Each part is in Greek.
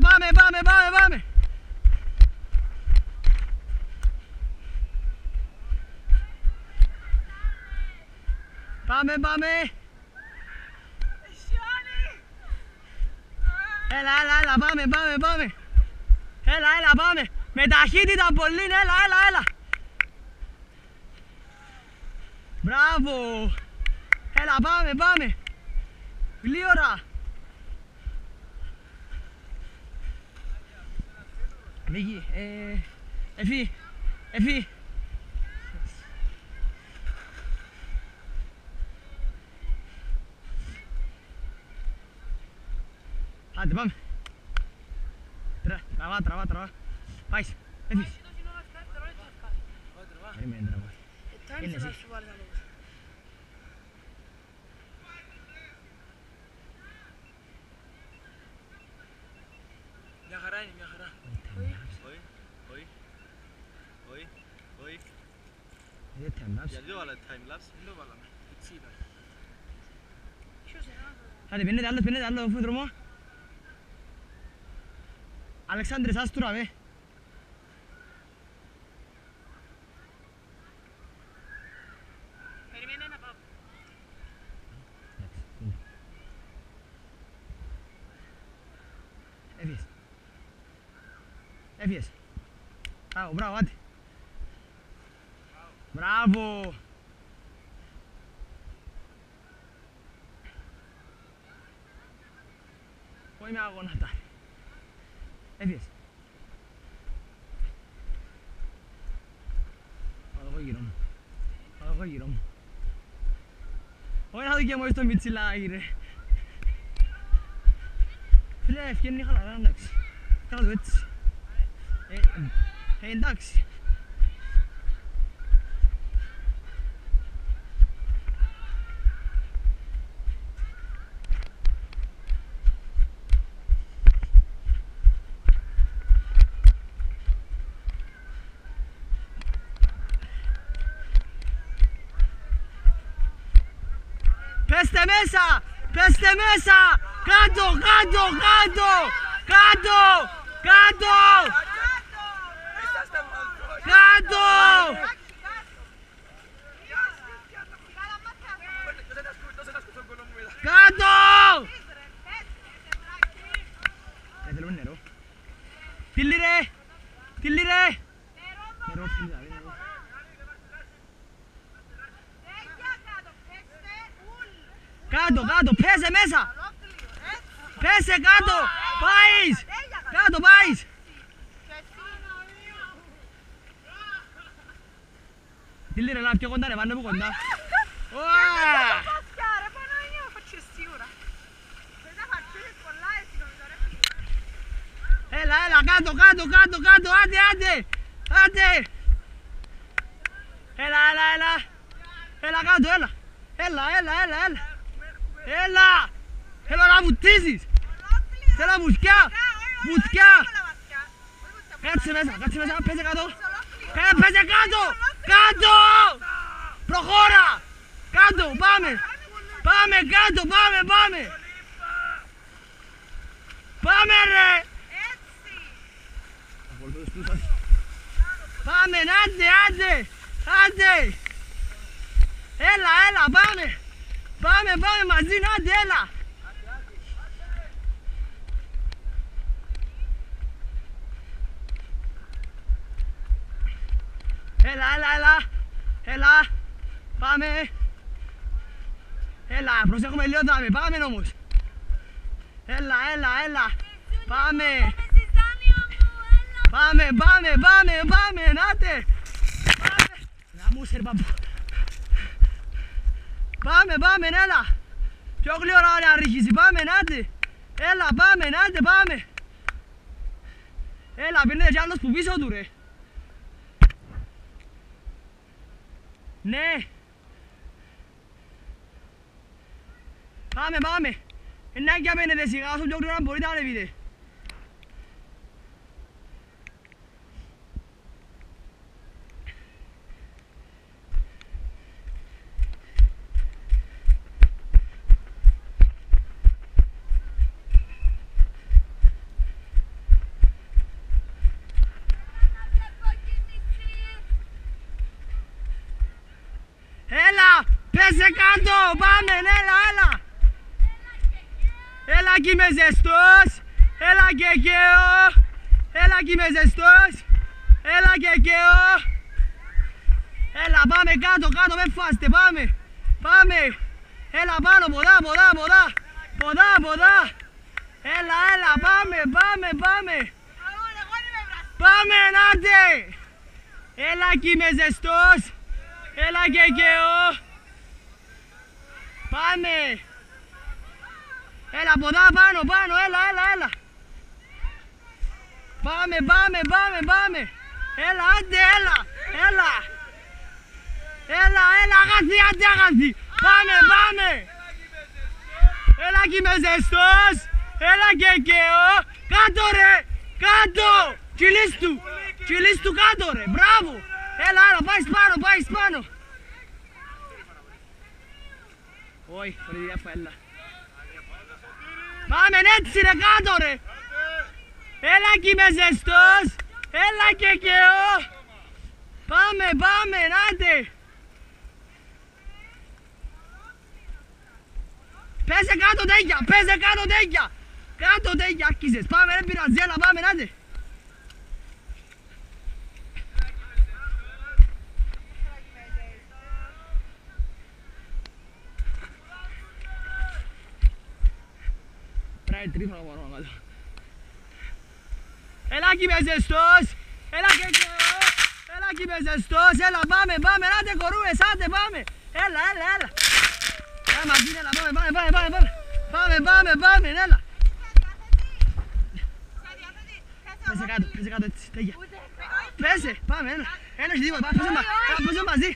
πάμε, πάμε, πάμε, πάμε. Πάμε, πάμε. Έλα, έλα, έλα, πάμε, πάμε, πάμε. Έλα, έλα, πάμε. Με ταχύτητα πολύ, έλα, έλα, έλα. Μπράβο. Έλα, πάμε, πάμε. Γλύωρα. Νίκη, εφή, εφή. Άντε, πάμε. Τραβά, τραβά, τραβά. Πάει, έφυγες. Περιμένει, τραβά. Είναι εσύ. Μια χαρά είναι, μια χαρά. Όχι. Είναι time lapse. Γιατί το βάλατε time lapse, δεν το βάλαμε. Έτσι ήταν. Άντε, πίνετε άλλο δρόμο. Αλεξάνδρες, ας του ραβέ. Περιμένε να πάω. Έφυγες. Έφυγες. Μπράβο, μπράβο, άντε. Μπράβο. Όχι με αγωνάτα. Έφυγες. Πάω εγώ γύρω μου. Πάω εγώ γύρω μου. Όχι να δω και μόλις το μιτσιλάκι ρε. Φίλε, ευκαιρνή χαλαρά, εντάξει. Κάνε το έτσι. Εντάξει. Πέστε μέσα! Πέστε μέσα! Κάτω! Κάτω! Κάτω! Κάτω! Κάτω! Κάτω! Κάτω! Θέλουμε νερό. Τίλι ρε! Τίλι ρε! Νερό, φίλοι, νερό. Κάτω, κάτω, πέσε μέσα! Πέσε κάτω! Πάεις! Κάτω πάεις! Τι λέει ρε, να πιο κοντά ρε, πάνε από κοντά. Έλα, έλα, κάτω, κάτω, κάτω, κάτω, άντε, άντε! Άντε! Έλα, έλα, έλα! Έλα κάτω, έλα! Έλα, έλα, έλα, έλα! Έλα! Θέλω να βουτήσεις! Θέλω βουθιά! Βουθιά! Κάτσε μέσα, πέσε κάτω! Πέσε κάτω! Κάτω! Προχώρα! Κάτω, πάμε! Πάμε κάτω, πάμε, πάμε! Πάμε ρε! Πάμε, άντε, άντε! Άντε! Έλα, έλα, πάμε! Πάμε, πάμε μαζί, άντε, έλα! Έλα, έλα, έλα! Έλα! Πάμε! Έλα, προσέχουμε λίγο δάμε, πάμε όμως! Έλα, έλα, έλα! Πάμε! Πάμε, πάμε, πάμε, πάμε, άντε! Πάμε! Γαμούσερ, παππού! Πάμε, πάμε, έλα! Πιο γλυόρα να αρχίσει, πάμε, άντε! Έλα, πάμε, άντε, πάμε! Έλα, πήρνετε κι άλλος που πίσω του, ρε! Ναι! Πάμε, πάμε! Να και απένετε σιγά, όσο πιο γλυόρα μπορείτε να ανεβείτε! κάτω, πάμε, έλα. Έλα κι είμαι ζεστός, έλα και καίω. Έλα κι είμαι ζεστός, έλα και καίω. Έλα, πάμε κάτω, με φάστε, πάμε. Έλα πάνω, ποδά. Έλα, πάμε. Πάμε, Νάντε. Έλα κι είμαι ζεστός, έλα και καίω. Πάμε. Έλα, ποδά πάνω, έλα. Πάμε. Έλα, άντε, έλα, αγαθή. Πάμε. Έλα κι είμαι ζεστός, έλα και καίω. Κάτω ρε, κάτω. Κυλίστου κάτω ρε, μπράβο. Έλα, πάεις πάνω. Όχι, χωρίς διαφέλα. Πάμε έτσι ρε, κάτω ρε. Έλα κι είμαι ζεστός, έλα και καίω. Πάμε, νάτε. Πέσε κάτω τέτοια, άρχισες. Πάμε ρε, πειράζει, έλα, πάμε, νάτε. Πρέπει τρίφωνο μόνο κάτω. Έλα κι είμαι ζεστός, έλα και καιρό. Έλα κι είμαι ζεστός, έλα πάμε, άντε κορούες, άντε πάμε. Έλα. Έλα μαζί, έλα, πάμε, έλα. Πέσε κάτω έτσι, τέτοια. Πέσε, πάμε, έλα. Ένα και τίποτα, πέσε μαζί.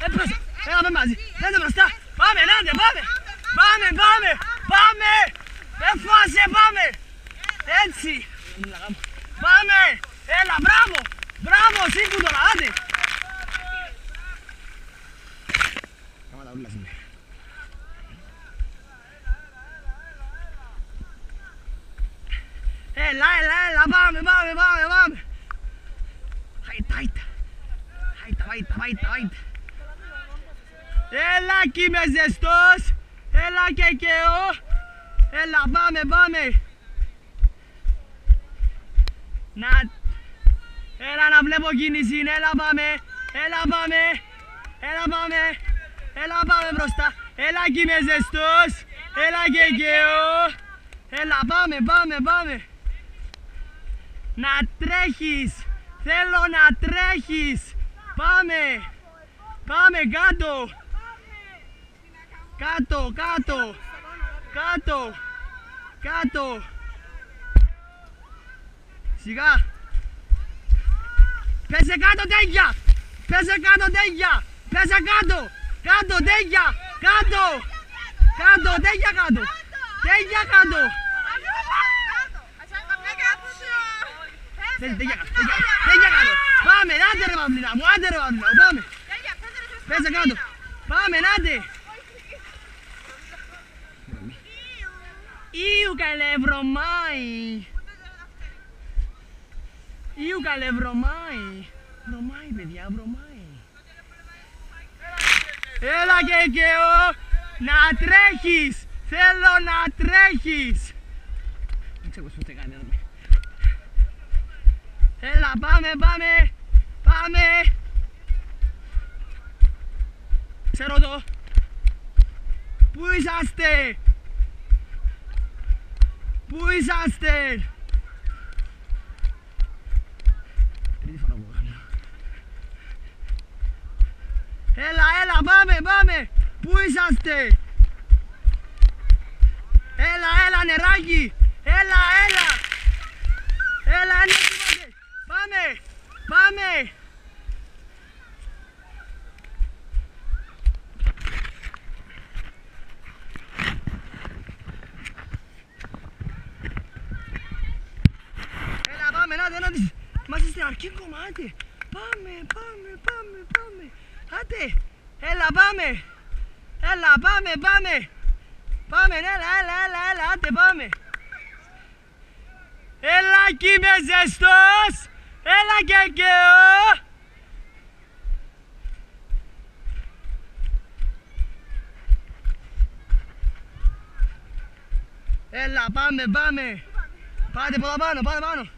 Έπεσε, έλα πάμε μαζί. Πέσε μπροστά, πάμε, άντε, πάμε. Έφασε, πάμε. Έτσι. Πάμε. Έλα, μπράβο, σήκου τώρα, άντε. Κάμα τα ούλα σήμερα. Έλα, πάμε. Χάιτα. Έλα κι είμαι ζεστός, έλα και καίω. Έλα, πάμε. Έλα να βλέπω κίνηση, έλα πάμε μπροστά. Έλα κι είμαι ζεστός, έλα και καίω. Έλα, πάμε. Να τρέχεις, θέλω να τρέχεις. Πάμε κάτω. Σιγά. Πέσε κάτω τέτοια. Πέσε κάτω τέτοια. Πάμε, άντε ρε Παυλίνα μου, πάμε. Πέσε κάτω. Πάμε, άντε. Ιου καλέ βρωμάει. Βρωμάει παιδιά, βρωμάει. Έλα και καίω, να τρέχεις. Θέλω να τρέχεις. Δεν ξέρω πώς θα κάνει. Έλα, πάμε. Ξέρω το. Πού είσαστε. Έλα, πάμε. Πού είσαστε. Έλα, νεράκι. Έλα, πάμε. Έλα, πάμε, να δεις. Είμαστε στην αρχή κομμάτι. Πάμε. Άντε. Έλα, πάμε. Πάμε, έλα, άντε, πάμε. Έλα κι είμαι ζεστός, έλα και καίω. Έλα, πάμε, πάμε. Πάτε πολλά πάνω, πάτε πάνω.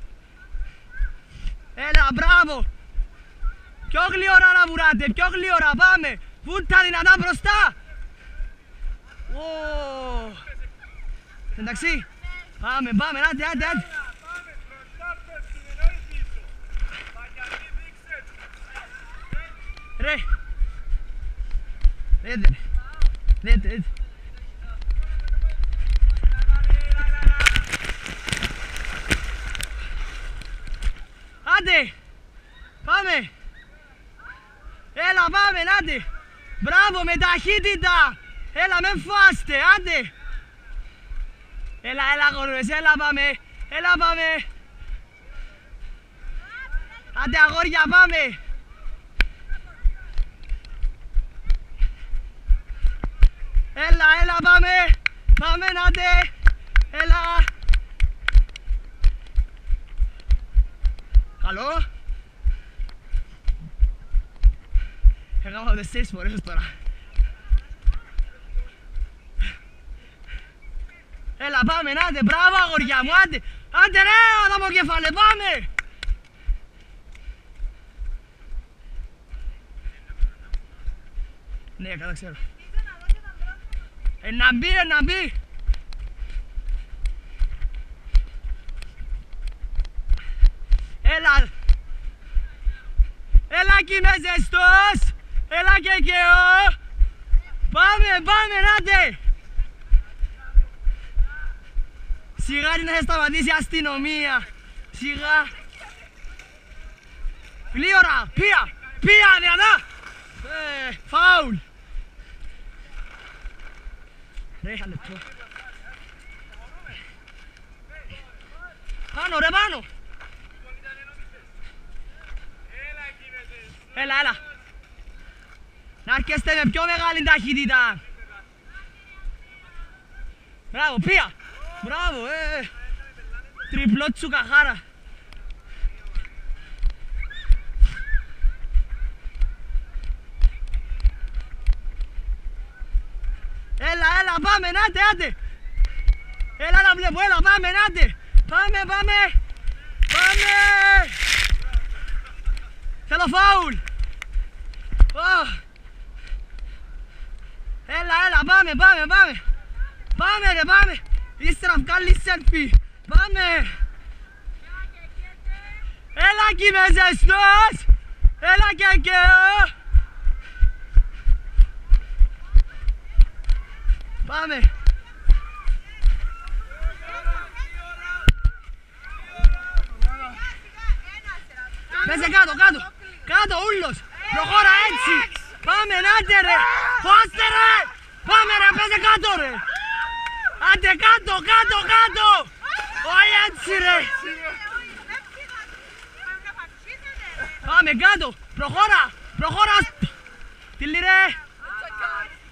Έλα, μπράβο. Πιο γλυόρα να βουράτε, πιο γλυόρα, πάμε. Βούτα δυνατά μπροστά. Εντάξει. Πάμε, πάμε, άντε, άντε, άντε. Ρε. Δέτε. Άντε. Πάμε. Έλα, πάμε, άντε. Μπράβο, με ταχύτητα. Έλα, με φάστε, άντε. Έλα, αγόρες, έλα, πάμε. Έλα, πάμε. Άντε, αγόρια, πάμε. Έλα, πάμε. Πάμε, άντε. Έλα. Καλό. Έκανα 4 φορές τώρα. Έλα, πάμε, άντε, μπράβο, αγόρια μου, άντε. Άντε, ρε, αδαμοκεφάλε, πάμε. Ναι, κατά ξέρω. Να μπει. Έλα κι είμαι ζεστός. Έλα και καιό. Πάμε, άντε. Σιγά να σε σταματήσει η αστυνομία. Σιγά. Γλύωρα, πία, δυνατά. Φάουλ. Ρε, ένα λεπτό. Πάνω, ρε, πάνω. Έλα. Να έρχεστε με πιο μεγάλη ταχύτητα. Μπράβο, πία. Μπράβο, τριπλό τσουκαχάρα. Έλα, πάμε, άντε. Έλα να βλέπω, έλα, πάμε, άντε. Πάμε. Θέλω φάουλ. Έλα, πάμε. Πάμε. Ύστερα βγάλει σέλφι. Πάμε. Έλα κι είμαι ζεστός. Έλα και καιό. Πάμε. Πέσε κάτω ούλος. Προχώρα έτσι. Πάμε, άντε ρε. Φάστε ρε. Πάμε ρε, πέσε κάτω ρε. Άντε κάτω. Όχι έτσι ρε. Πάμε κάτω. Προχώρα. Τίλι ρε.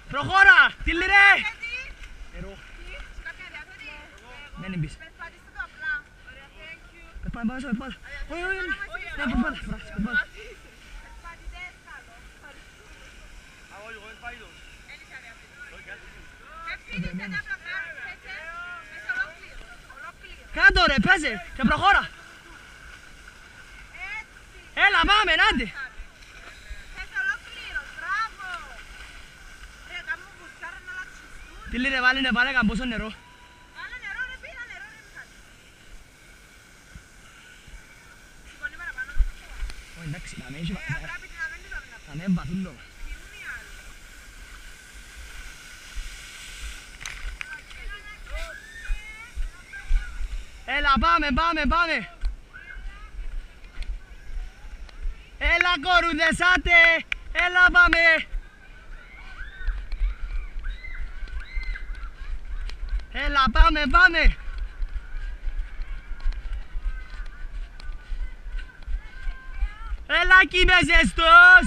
Προχώρα. Τίλι ρε. Μένει μπεις. Πάμε. Όχι. Περπάτα. Κάτω ρε, πέσε και προχώρα. Έλα, πάμε, άντε. Τι λέει ρε, βάλε καμπόσο νερό. Όχι, εντάξει, να με εμπαθούν λόγω. Έλα, πάμε. Έλα, κορούδες, άτε. Έλα, πάμε. Έλα, πάμε. Έλα κι είμαι ζεστός.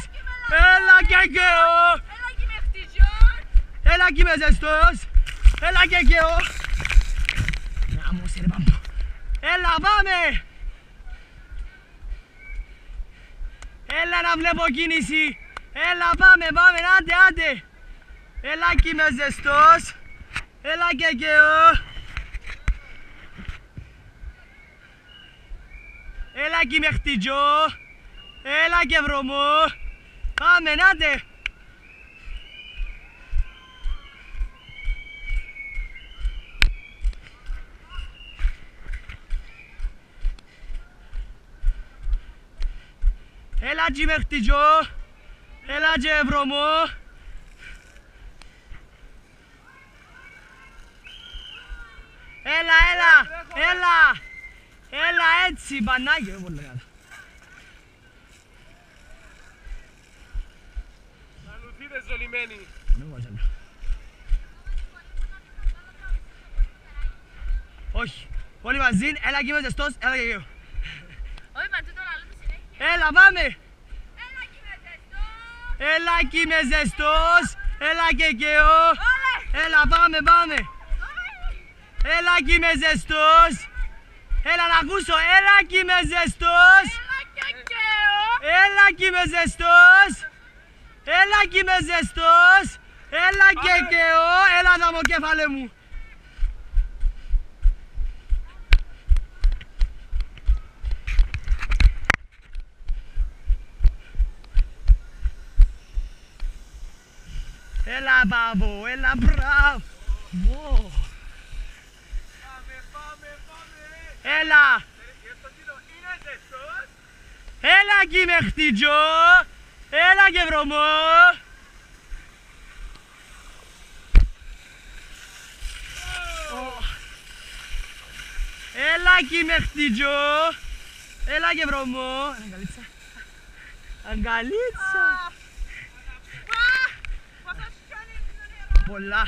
Έλα και καιό. Έλα κι είμαι ζεστός. Έλα και καιό. Έλα, πάμε. Έλα να βλέπω κίνηση. Έλα, πάμε, άντε. Έλα κι είμαι ζεστός. Έλα και καιό. Έλα εκεί με χτιτζό. Έλα και βρωμό. Πάμε, νάτε. Έλα εκεί με χτιτζό. Έλα και βρωμό. Έλα, έλα, έλα. Έλα έτσι, μπανάκι. Πολύ καλά. Αλουθίδες ζολυμένοι. Όχι. Όλοι μαζί, έλα εκεί με ζεστός, έλα και εγώ. Όχι, μα τούτο λαλό του συνέχεια. Έλα, πάμε. Έλα εκεί με ζεστός. Έλα εκεί με ζεστός, έλα και εγώ. Έλα, πάμε, πάμε. Έλα εκεί με ζεστός. Έλα να ακούσω, έλα εκεί με ζεστός. Έλα και καίω. Έλα εκεί με ζεστός. Έλα εκεί με ζεστός. Έλα και εγώ. Έλα να μου κέφαλε μου. Έλα μπαμπο, έλα μπράβο. Έλα. Είναι ζεστός. Έλα εκεί με χτιτζό. Έλα και βρωμό. Έλα εκεί με χτιτζό. Έλα και βρωμό. Αγκαλίτσα. Αγκαλίτσα. Πόσο σιώνει το νερό. Πολλά.